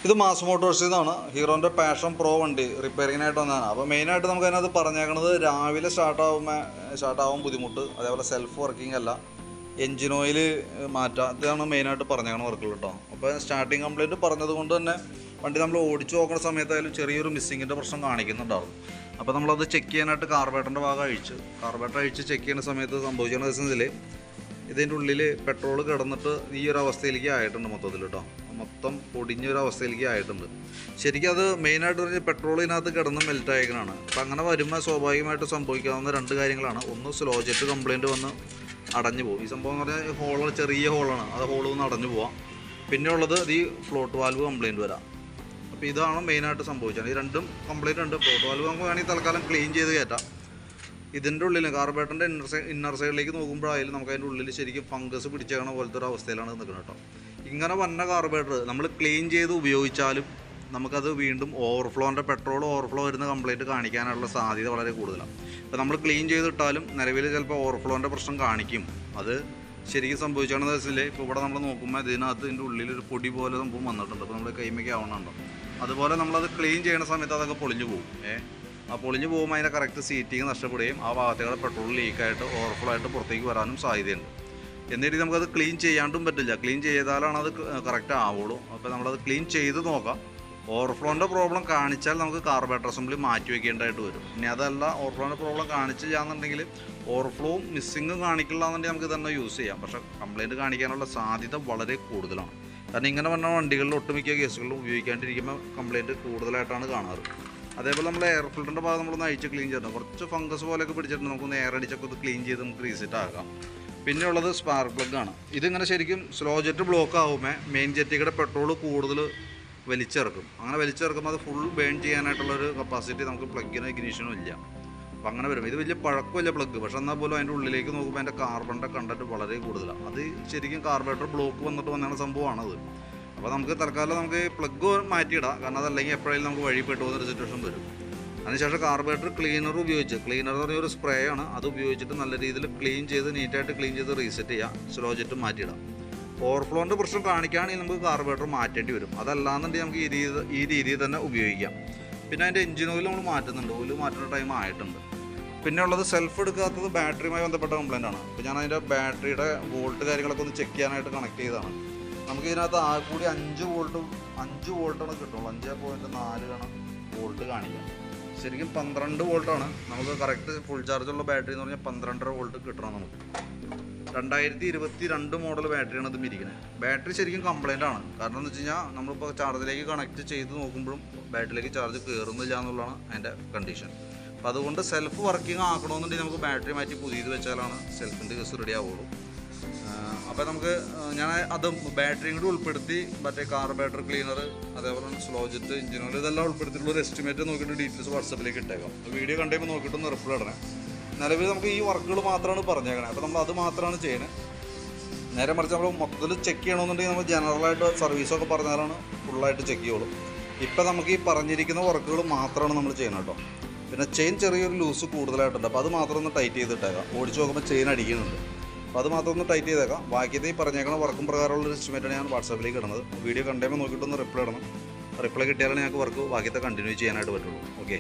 ഇത് മാസ് മോട്ടോഴ്സിൽ നിന്നാണ് ഹീറോൻ്റെ passion pro വണ്ടി റിപ്പയറിങ്ങിനായിട്ട് വന്നതാണ്. അപ്പോൾ മെയിനായിട്ട് നമുക്ക് അതിനകത്ത് പറഞ്ഞേക്കണത് രാവിലെ സ്റ്റാർട്ടാവും ബുദ്ധിമുട്ട്, അതേപോലെ സെൽഫ് വർക്കിംഗ് അല്ല, എൻജിൻ ഓയിൽ മാറ്റാം, ഇതാണ് മെയിനായിട്ട് പറഞ്ഞേക്കണ വർക്കുകൾ കേട്ടോ. അപ്പോൾ സ്റ്റാർട്ടിങ് കംപ്ലയിൻറ്റ് പറഞ്ഞത് കൊണ്ട് തന്നെ വണ്ടി നമ്മൾ ഓടിച്ചു നോക്കുന്ന സമയത്തായാലും ചെറിയൊരു മിസ്സിങ്ങിൻ്റെ പ്രശ്നം കാണിക്കുന്നുണ്ടാവും. അപ്പോൾ നമ്മളത് ചെക്ക് ചെയ്യാനായിട്ട് കാർബേറ്ററിൻ്റെ ഭാഗം അഴിച്ച് ചെക്ക് ചെയ്യുന്ന സമയത്ത് സംഭവിക്കുന്ന ദിവസത്തിൽ ഇതിൻ്റെ ഉള്ളിൽ പെട്രോൾ കിടന്നിട്ട് ഈ ഒരു അവസ്ഥയിലേക്ക് ആയിട്ടുണ്ട് മൊത്തത്തിൽ കേട്ടോ. മൊത്തം പൊടിഞ്ഞൊരവസ്ഥയിലേക്ക് ആയിട്ടുണ്ട്. ശരിക്കും അത് മെയിനായിട്ട് പറഞ്ഞാൽ പെട്രോൾ ഇതിനകത്ത് കിടന്ന് മെൽറ്റ് ആയിരിക്കണതാണ്. അപ്പോൾ അങ്ങനെ വരുമ്പോൾ സ്വാഭാവികമായിട്ട് സംഭവിക്കാവുന്ന രണ്ട് കാര്യങ്ങളാണ്. ഒന്ന് സ്ലോ ജെറ്റ് കംപ്ലയിൻറ്റ് വന്ന് അടഞ്ഞു പോകും. ഈ സംഭവം എന്ന് പറഞ്ഞാൽ ഹോൾ ചെറിയ ഹോളാണ്, അത് ഹോൾ വന്ന് അടഞ്ഞു പോവാം. പിന്നെ ഉള്ളത് ഈ ഫ്ലോട്ട് വാൽവ് കംപ്ലയിൻറ്റ് വരാം. അപ്പോൾ ഇതാണ് മെയിനായിട്ട് സംഭവിച്ചത്. ഈ രണ്ടും കംപ്ലയിൻ്റ് ഉണ്ട്. ഫ്ലോട്ട് വാൽവ് നമുക്ക് വേണമെങ്കിൽ തൽക്കാലം ക്ലീൻ ചെയ്ത് കയറ്റാം. ഇതിൻ്റെ ഉള്ളിൽ കാർബേറ്ററിൻ്റെ ഇന്നർ സൈഡിലേക്ക് നോക്കുമ്പോഴായാലും നമുക്ക് അതിൻ്റെ ഉള്ളിൽ ശരിക്കും ഫംഗസ് പിടിച്ചേക്കണ പോലത്തെ ഒരു അവസ്ഥയിലാണ് നിൽക്കുന്നത് കേട്ടോ. ഇങ്ങനെ വന്ന കാർബേറ്റർ നമ്മൾ ക്ലീൻ ചെയ്ത് ഉപയോഗിച്ചാലും നമുക്കത് വീണ്ടും പെട്രോൾ ഓവർഫ്ലോ വരുന്ന കംപ്ലയിൻറ്റ് കാണിക്കാനുള്ള സാധ്യത വളരെ കൂടുതലാണ്. ഇപ്പോൾ നമ്മൾ ക്ലീൻ ചെയ്തിട്ടാലും നിലവിൽ ചിലപ്പോൾ ഓവർഫ്ലോൻ്റെ പ്രശ്നം കാണിക്കും. അത് ശരിക്കും സംഭവിച്ചാണെന്ന് വെച്ചാൽ ഇപ്പോൾ ഇവിടെ നമ്മൾ നോക്കുമ്പോൾ ഇതിൻ്റെ ഉള്ളിലൊരു പൊടി പോലെ സംഭവം വന്നിട്ടുണ്ട്. അപ്പോൾ നമ്മൾ കൈമയ്ക്ക് ആവണുണ്ടോ. അതുപോലെ നമ്മളത് ക്ലീൻ ചെയ്യുന്ന സമയത്ത് അതൊക്കെ പൊളിഞ്ഞു പോകും. ആ പൊളിഞ്ഞു പോകുമ്പോൾ അതിൻ്റെ കറക്റ്റ് സീറ്റിങ് നഷ്ടപ്പെടുകയും ആ ഭാഗത്തേക്ക് പെട്രോൾ ലീക്കായിട്ട് ഓവർഫ്ലോ ആയിട്ട് പുറത്തേക്ക് വരാനും സാധ്യതയുണ്ട്. എന്നിട്ട് നമുക്കത് ക്ലീൻ ചെയ്യാണ്ടും പറ്റില്ല. ക്ലീൻ ചെയ്താലാണ് അത് കറക്റ്റ് ആവുള്ളൂ. അപ്പോൾ നമ്മളത് ക്ലീൻ ചെയ്ത് നോക്കാം. ഓവർഫ്ലോൻ്റെ പ്രോബ്ലം കാണിച്ചാൽ നമുക്ക് കാർബേറ്റർ അസംബ്ലി മാറ്റി വയ്ക്കേണ്ടതായിട്ട് വരും. ഇനി അതല്ല ഓവർഫ്ലോൻ്റെ പ്രോബ്ലം കാണിച്ചില്ലാന്നുണ്ടെങ്കിൽ ഓവർഫ്ലോവും മിസ്സിങ്ങും കാണിക്കില്ല എന്നുണ്ടെങ്കിൽ നമുക്ക് തന്നെ യൂസ് ചെയ്യാം. പക്ഷേ കംപ്ലയിൻറ്റ് കാണിക്കാനുള്ള സാധ്യത വളരെ കൂടുതലാണ്. കാരണം ഇങ്ങനെ പറഞ്ഞ വണ്ടികളിൽ ഒട്ടുമിക്ക കേസുകളിലും ഉപയോഗിക്കാണ്ടിരിക്കുമ്പോൾ കംപ്ലയിൻറ്റ് കൂടുതലായിട്ടാണ് കാണാറ്. അതേപോലെ നമ്മൾ എയർ ഫിൽറ്ററിൻ്റെ ഭാഗം നമ്മളൊന്ന് അഴിച്ച് ക്ലീൻ ചെയ്യണം. കുറച്ച് ഫംഗസ് പോലെയൊക്കെ പിടിച്ചിട്ട് നമുക്കൊന്ന് എയർ അടിച്ചൊക്കെ ഒന്ന് ക്ലീൻ ചെയ്ത് നമുക്ക് റീസെറ്റ് ആക്കാം. പിന്നെ ഉള്ളത് സ്പാർക്ക് പ്ലഗ് ആണ്. ഇതിങ്ങനെ ശരിക്കും സ്ലോ ജെറ്റ് ബ്ലോക്ക് ആകുമ്പോൾ മെയിൻ ജെറ്റിയുടെ പെട്രോൾ കൂടുതൽ വലിച്ചിറക്കും. അങ്ങനെ വലിച്ചിറക്കുമ്പോൾ അത് ഫുൾ ബേൺ ചെയ്യാനായിട്ടുള്ളൊരു കപ്പാസിറ്റി നമുക്ക് പ്ലഗിന് ഇഗ്നിഷനും ഇല്ല. അപ്പോൾ അങ്ങനെ വരും. ഇത് വലിയ പഴക്കമില്ല പ്ലഗ്, പക്ഷെ എന്നാൽ പോലും അതിൻ്റെ ഉള്ളിലേക്ക് നോക്കുമ്പോൾ അതിൻ്റെ കാർബണിൻ്റെ കണ്ടൻറ്റ് വളരെ കൂടുതലാണ്. അത് ശരിക്കും കാർബറേറ്റർ ബ്ലോക്ക് വന്നിട്ട് വന്ന സംഭവമാണത്. അപ്പോൾ നമുക്ക് തൽക്കാലം നമുക്ക് പ്ലഗ് മാറ്റിയിടാം. കാരണം അതല്ലെങ്കിൽ എപ്പോഴെങ്കിലും നമുക്ക് വഴി പെട്ടു പോകുന്നൊരു സിറ്റുവേഷൻ വരും. അതിനുശേഷം കാർബറേറ്റർ ക്ലീനർ എന്ന് പറഞ്ഞ ഒരു സ്പ്രേ ആണ്, അത് ഉപയോഗിച്ചിട്ട് നല്ല രീതിയിൽ ക്ലീൻ ചെയ്ത് നീറ്റായിട്ട് ക്ലീൻ ചെയ്ത് റീസെറ്റ് ചെയ്യാം. Slow jet മാറ്റിയിടാം. ഓവർഫ്ലോൻ്റെ പ്രശ്നം കാണിക്കുകയാണെങ്കിൽ നമുക്ക് കാർബറേറ്റർ മാറ്റേണ്ടി വരും. അതല്ലാന്നുണ്ടെങ്കിൽ നമുക്ക് ഈ രീതിയിൽ തന്നെ ഉപയോഗിക്കാം. പിന്നെ അതിൻ്റെ എഞ്ചിൻ ഓയിൽ നമ്മൾ മാറ്റുന്നുണ്ട്. ഓയിൽ മാറ്റുന്ന ടൈം ആയിട്ടുണ്ട്. പിന്നെ ഉള്ളത് സെൽഫ് എടുക്കാത്തത് ബാറ്ററിയുമായി ബന്ധപ്പെട്ട കംപ്ലയിൻ്റ് ആണ്. അപ്പോൾ ഞാൻ അതിൻ്റെ ബാറ്ററിയുടെ വോൾട്ട് കാര്യങ്ങളൊക്കെ ഒന്ന് ചെക്ക് ചെയ്യാനായിട്ട് കണക്ട് ചെയ്തതാണ്. നമുക്ക് ഇതിനകത്ത് ആകെ കൂടി 5 വോൾട്ടാണ് കിട്ടുള്ളൂ. 5.4 വോൾട്ട് കാണിക്കാം. ശരിക്കും 12 വോൾട്ടാണ് നമുക്ക് കറക്റ്റ് ഫുൾ ചാർജുള്ള ബാറ്ററി എന്ന് പറഞ്ഞാൽ 12.5 വോൾട്ട് കിട്ടണം നമുക്ക്. 2022 മോഡൽ ബാറ്ററിയാണ് ഇത് ഇരിക്കുന്നത്. ബാറ്ററി ശരിക്കും കംപ്ലയിൻ്റ് ആണ്. കാരണം എന്ന് വെച്ച് കഴിഞ്ഞാൽ നമ്മളിപ്പോൾ ചാർജിലേക്ക് കണക്ട് ചെയ്ത് നോക്കുമ്പോഴും ബാറ്ററിയിലേക്ക് ചാർജ് കയറുന്നില്ല എന്നുള്ളതാണ് അതിൻ്റെ കണ്ടീഷൻ. അപ്പോൾ അതുകൊണ്ട് സെൽഫ് വർക്കിംഗ് ആക്കണമെന്നുണ്ടെങ്കിൽ നമുക്ക് ബാറ്ററി മാറ്റി പുതിയത് വെച്ചാലാണ് സെൽഫിൻ്റെ കേസ് റെഡി ആവുള്ളൂ. അപ്പോൾ നമുക്ക് ഞാൻ അത് ബാറ്ററിയും കൂടി ഉൾപ്പെടുത്തി മറ്റേ കാർബറേറ്റർ ക്ലീനർ, അതേപോലെ സ്ലോ ജെറ്റ്, എഞ്ചിൻ ഓയിൽ ഇതെല്ലാം ഉൾപ്പെടുത്തിയിട്ടുള്ള ഒരു എസ്റ്റിമേറ്റ് നോക്കിയിട്ട് ഡീറ്റെയിൽസ് വാട്സപ്പിലേക്ക് ഇട്ടേക്കാം. വീഡിയോ കണ്ടുമ്പോൾ നോക്കിയിട്ടൊന്ന് റിപ്ലൈ ഇടണേ. നിലവിൽ നമുക്ക് ഈ വർക്കുകൾ മാത്രമാണ് പറഞ്ഞേക്കണേ. അപ്പോൾ നമ്മൾ അത് മാത്രമാണ് ചെയ്യുന്നത്. നേരെ മറിച്ച് നമ്മൾ മൊത്തത്തിൽ ചെക്ക് ചെയ്യണമെന്നുണ്ടെങ്കിൽ നമ്മൾ ജനറലായിട്ട് സർവീസൊക്കെ പറഞ്ഞാലാണ് ഫുള്ളായിട്ട് ചെക്ക് ചെയ്യുള്ളൂ. ഇപ്പോൾ നമുക്ക് ഈ പറഞ്ഞിരിക്കുന്ന വർക്കുകൾ മാത്രമാണ് നമ്മൾ ചെയ്യണം കേട്ടോ. പിന്നെ ചെയിൻ ചെറിയൊരു ലൂസ് കൂടുതലായിട്ടുണ്ട്. അപ്പോൾ അത് മാത്രം ഒന്ന് ടൈറ്റ് ചെയ്തിട്ടേക്കാം. ഓടിച്ച് നോക്കുമ്പോൾ ചെയിൻ അടിക്കുന്നുണ്ട്. അപ്പോൾ അത് മാത്രം ഒന്ന് ടൈറ്റ് ചെയ്തേക്കാം. ബാക്കിയത് ഈ പറഞ്ഞേക്കണ വർക്കും പ്രകാരമുള്ളൊരു എസ്റ്റിമേറ്റാണ് ഞാൻ വാട്സാപ്പിലേക്ക് ഇടുന്നത്. വീഡിയോ കണ്ടുമ്പോൾ നോക്കിയിട്ടൊന്ന് റിപ്ലൈ ഇടണം. റിപ്ലൈ കിട്ടിയാലാണ് ഞങ്ങൾക്ക് വർക്ക് ബാക്കിയത്തെ കണ്ടിന്യൂ ചെയ്യാനായിട്ട് പറ്റുള്ളൂ. ഓക്കെ.